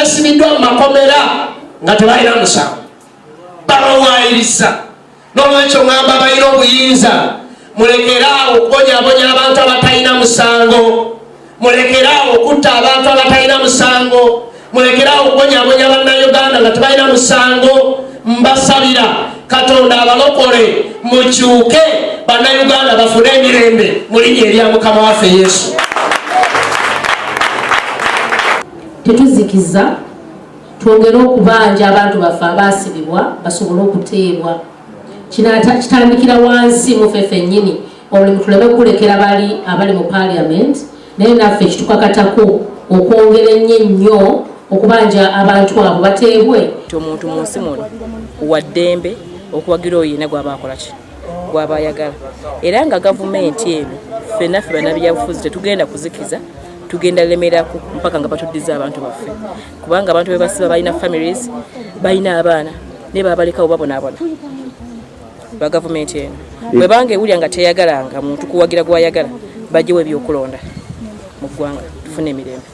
besibiddwa mu makomera nga tebalina musango babawaayiriza. N'olwekyo ngamba balina obuyinza mulekeraawo okubonyabonya abantu abatalina musango, mulekeraawo okutta abantu abatalina musango, mulekeraawo okubonyabonya bannayuganda nga tebalina musango. Mbasabira Katonda abalokole mukyuke bannayuganda bafune emirembe mu linnya erya Mukama waffe Yesu. Tetuzikiza twongere okubanja abantu baffe abaasibibwa basobole okuteebwa. Kitandikira wansi mu ffe ffennyini omulimu tuleme kulekera abali mu parliament, naye naffe kitukakatako okwongera ennyo okubanja abantu abo bateebwe. Omuntu mu nsi muno wa ddembe okuwagira oyo yenna gw'aba akola ki, gw'aba ayagala. Era nga gavumenti eno ffenaffe bannabyabufuzi tetugenda kuzikiza, tugenda lemerako mpaka nga batuddiza abantu baffe, kubanga abantu be basiba balina families, balina abaana ne babalekawo babonaabona. Ba gavumenti eno bwe banga ewulira nga teyagalanga muntu kuwagira gw'ayagala bajjewo ebyokulonda mu ggwanga tufune emirembe.